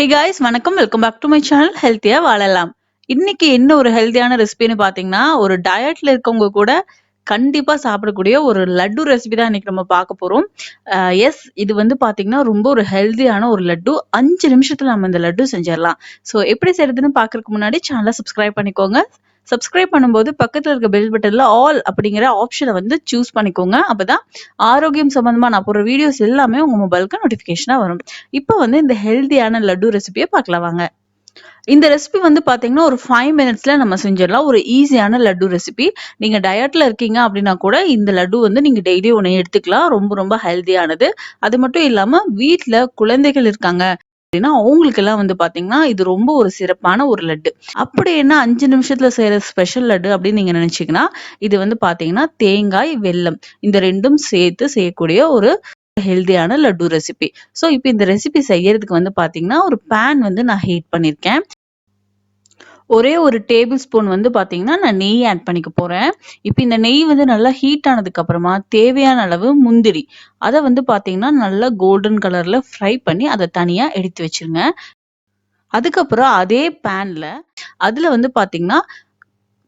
Hey guys, வணக்கம். Welcome back to my channel ஹெல்த்தியா வாழலாம். இன்னைக்கு என்ன ஒரு ஹெல்த்தியான ரெசிபின்னு பாத்தீங்கன்னா, ஒரு டயட்ல இருக்கவங்க கூட கண்டிப்பா சாப்பிடக்கூடிய ஒரு லட்டு ரெசிபி தான் இன்னைக்கு நம்ம பார்க்க போறோம். எஸ் இது வந்து பாத்தீங்கன்னா, ரொம்ப ஒரு ஹெல்த்தியான ஒரு லட்டு. 5 நிமிஷத்துல நம்ம இந்த லட்டு செஞ்சிரலாம். ஸோ எப்படி செய்றதுன்னு பார்க்கறதுக்கு முன்னாடி சேனலை சப்ஸ்கிரைப் பண்ணிக்கோங்க. சப்ஸ்கிரைப் பண்ணும்போது பக்கத்துல இருக்க பெல் பட்டன்ல ஆல் அப்படிங்கிற ஆப்ஷனை வந்து சூஸ் பண்ணிக்கோங்க. அப்பதான் ஆரோக்கியம் சம்பந்தமா நான் போடுற வீடியோஸ் எல்லாமே உங்க மொபைலுக்கு நோட்டிபிகேஷனா வரும். இப்போ வந்து இந்த ஹெல்தியான லட்டு ரெசிபியை பார்க்கலாம் வாங்க. இந்த ரெசிபி வந்து பாத்தீங்கன்னா ஒரு 5 மினிட்ஸ்ல நம்ம செஞ்சிடலாம். ஒரு ஈஸியான லட்டு ரெசிபி. நீங்க டயட்ல இருக்கீங்க அப்படின்னா கூட இந்த லட்டு வந்து நீங்க டெய்லி ஒண்ணு எடுத்துக்கலாம். ரொம்ப ரொம்ப ஹெல்தியானது. அது மட்டும் இல்லாம வீட்ல குழந்தைகள் இருக்காங்க அப்படின்னா அவங்களுக்கெல்லாம் வந்து பாத்தீங்கன்னா இது ரொம்ப ஒரு சிறப்பான ஒரு லட்டு. அப்படி என்ன 5 நிமிஷத்துல செய்யற ஸ்பெஷல் லட்டு அப்படின்னு நீங்க நினைச்சீங்கன்னா இது வந்து பாத்தீங்கன்னா தேங்காய், வெல்லம் இந்த ரெண்டும் சேர்த்து செய்யக்கூடிய ஒரு ஹெல்தியான லட்டு ரெசிபி. ஸோ இப்போ இந்த ரெசிபி செய்யறதுக்கு வந்து பாத்தீங்கன்னா ஒரு பேன் வந்து நான் ஹீட் பண்ணிருக்கேன். ஒரே ஒரு டேபிள் ஸ்பூன் வந்து பாத்தீங்கன்னா நான் நெய் ஆட் பண்ணிக்க போறேன். இப்போ இந்த நெய் வந்து நல்லா ஹீட் ஆனதுக்கு அப்புறமா தேவையான அளவு முந்திரி அதை வந்து பாத்தீங்கன்னா நல்லா கோல்டன் கலர்ல ஃப்ரை பண்ணி அதை தனியா எடுத்து வச்சிருங்க. அதுக்கப்புறம் அதே பேன்ல அதுல வந்து பாத்தீங்கன்னா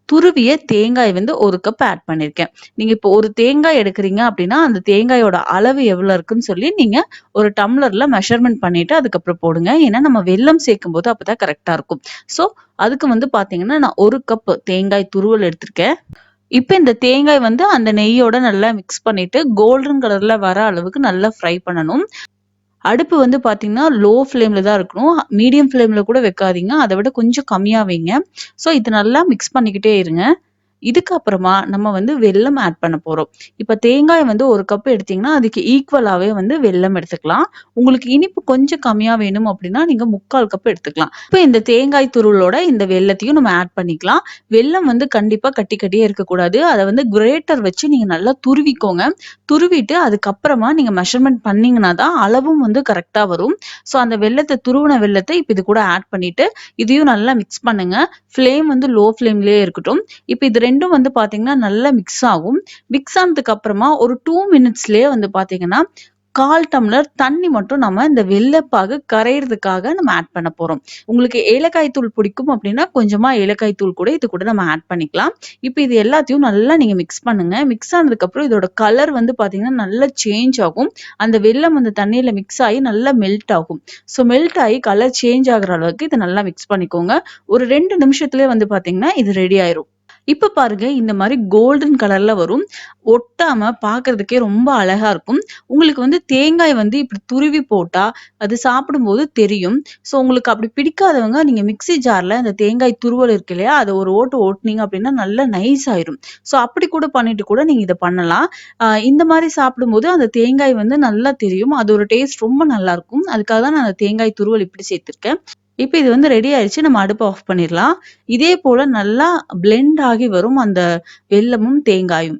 துருவிய தேங்காய் வந்து 1 கப் ஆட் பண்ணிருக்கேன். நீங்க இப்போ ஒரு தேங்காய் எடுக்குறீங்க அப்படின்னா, அந்த தேங்காயோட அளவு எவ்வளவு இருக்குன்னு சொல்லி நீங்க ஒரு டம்ளர்ல மெஷர்மென்ட் பண்ணிட்டு அதுக்கப்புறம் போடுங்க. ஏன்னா நம்ம வெல்லம் சேர்க்கும்போது அப்பதான் கரெக்ட்டா இருக்கும். சோ அதுக்கு வந்து பாத்தீங்கன்னா, நான் 1 கப் தேங்காய் துருவல் எடுத்திருக்கேன். இப்ப இந்த தேங்காய் வந்து அந்த நெய்யோட நல்லா மிக்ஸ் பண்ணிட்டு கோல்டன் கலர்ல வர அளவுக்கு நல்லா ஃப்ரை பண்ணணும். அடுப்பு வந்து பாத்தீங்கன்னா, லோ ஃப்ளேம்ல தான் இருக்கணும். மீடியம் ஃப்ளேம்ல கூட வைக்காதீங்க. அத விட கொஞ்சம் கம்மியா வைங்க. ஸோ இது நல்லா மிக்ஸ் பண்ணிக்கிட்டே இருங்க. இதுக்கு அப்புறமா நம்ம வந்து வெல்லம் ஆட் பண்ண போறோம். இப்ப தேங்காய் வந்து 1 கப் எடுத்தீங்கன்னா, அதுக்கு ஈக்குவலாவே வந்து வெல்லம் எடுத்துக்கலாம். உங்களுக்கு இனிப்பு கொஞ்சம் கம்மியா வேணும் அப்படின்னா, நீங்க 3/4 கப் எடுத்துக்கலாம். இப்ப இந்த தேங்காய் துருவலோட இந்த வெல்லத்தையும் நம்ம ஆட் பண்ணிக்கலாம். வெல்லம் வந்து கண்டிப்பா கட்டி கட்டியே இருக்கக்கூடாது. அத வந்து கிரேட்டர் வச்சு நீங்க நல்லா துருவிக்கோங்க. துருவிட்டு அதுக்கப்புறமா நீங்க மெஷர்மென்ட் பண்ணீங்கன்னா தான் அளவும் வந்து கரெக்ட்டா வரும். ஸோ அந்த துருவுன வெல்லத்த இப்ப இது கூட ஆட் பண்ணிட்டு, இதையும் நல்லா மிக்ஸ் பண்ணுங்க. ஃப்ளேம் வந்து லோ ஃப்ளேம்லயே இருக்கட்டும். இப்ப இது 2ம் வந்து பாத்தீங்கன்னா நல்லா மிக்ஸ் ஆகும். மிக்ஸ் ஆனதுக்கு அப்புறமா ஒரு 2 மினிட்ஸ்லயே வந்து பாத்தீங்கன்னா 1/4 டம்ளர் தண்ணி மட்டும் நம்ம இந்த வெல்லப்பாகு கரையறதுக்காக நம்ம ஆட் பண்ண போறோம். உங்களுக்கு ஏலக்காய் தூள் பிடிக்கும் அப்படின்னா கொஞ்சமா ஏலக்காய் தூள் கூட இது கூட நம்ம ஆட் பண்ணிக்கலாம். இப்ப இது எல்லாத்தையும் நல்லா நீங்க மிக்ஸ் பண்ணுங்க. மிக்ஸ் ஆனதுக்கு அப்புறம் இதோட கலர் வந்து பாத்தீங்கன்னா நல்லா சேஞ்ச் ஆகும். அந்த வெல்லம் அந்த தண்ணியில மிக்ஸ் ஆகி நல்லா மெல்ட் ஆகும். ஸோ மெல்ட் ஆகி கலர் சேஞ்ச் ஆகுற அளவுக்கு இதை நல்லா மிக்ஸ் பண்ணிக்கோங்க. ஒரு 2 நிமிஷத்துலயே வந்து பாத்தீங்கன்னா இது ரெடி ஆயிரும். இப்ப பாருங்க இந்த மாதிரி கோல்டன் கலர்ல வரும். ஒட்டாம பாக்குறதுக்கே ரொம்ப அழகா இருக்கும். உங்களுக்கு வந்து தேங்காய் வந்து இப்படி துருவி போட்டா அது சாப்பிடும்போது தெரியும். சோ உங்களுக்கு அப்படி பிடிக்காதவங்க நீங்க மிக்ஸி ஜார்ல அந்த தேங்காய் துருவல் இருக்கு இல்லையா அதை ஒரு ஓட்டு ஓட்டுனீங்க அப்படின்னா நல்லா நைஸ் ஆயிரும். சோ அப்படி கூட பண்ணிட்டு கூட நீங்க இதை பண்ணலாம். இந்த மாதிரி சாப்பிடும்போது அந்த தேங்காய் வந்து நல்லா தெரியும். அது ஒரு டேஸ்ட் ரொம்ப நல்லா இருக்கும். அதுக்காக தான் நான் அந்த தேங்காய் துருவல் இப்படி சேர்த்திருக்கேன். இப்ப இது வந்து ரெடி ஆயிடுச்சு. நம்ம அடுப்ப ஆஃப் பண்ணிடலாம். இதே போல நல்லா பிளெண்ட் ஆகி வரும் அந்த வெல்லமும், தேங்காயும்.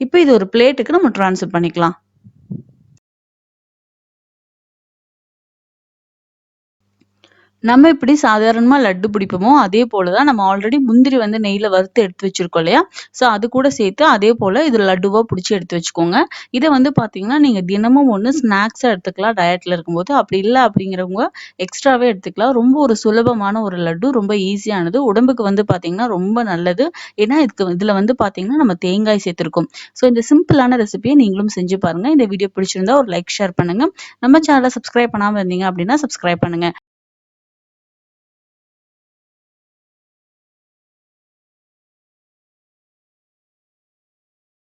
இப்ப இது ஒரு பிளேட்டுக்கு நம்ம ட்ரான்ஸ்ஃபர் பண்ணிக்கலாம். நம்ம எப்படி சாதாரணமா லட்டு பிடிப்போமோ அதே போலதான் நம்ம ஆல்ரெடி முந்திரி வந்து நெய்ல வறுத்து எடுத்து வச்சிருக்கோம் இல்லையா? சோ அது கூட சேர்த்து அதே போல இது லட்டுவா புடிச்சு எடுத்து வச்சுக்கோங்க. இதை வந்து பாத்தீங்கன்னா நீங்க தினமும் ஒண்ணு ஸ்நாக்ஸா எடுத்துக்கலாம் டயட்ல இருக்கும்போது. அப்படி இல்ல அப்படிங்கிறவங்க எக்ஸ்ட்ராவே எடுத்துக்கலாம். ரொம்ப ஒரு சுலபமான ஒரு லட்டு. ரொம்ப ஈஸியானது. உடம்புக்கு வந்து பாத்தீங்கன்னா ரொம்ப நல்லது. ஏன்னா இதுல வந்து பாத்தீங்கன்னா நம்ம தேங்காய் சேர்த்திருக்கோம். சோ இந்த சிம்பிளான ரெசிபியை நீங்களும் செஞ்சு பாருங்க. இந்த வீடியோ பிடிச்சிருந்தா ஒரு லைக் ஷேர் பண்ணுங்க. நம்ம சேனலை சப்ஸ்கிரைப் பண்ணாம இருந்தீங்க அப்படின்னா சப்ஸ்கிரைப் பண்ணுங்க.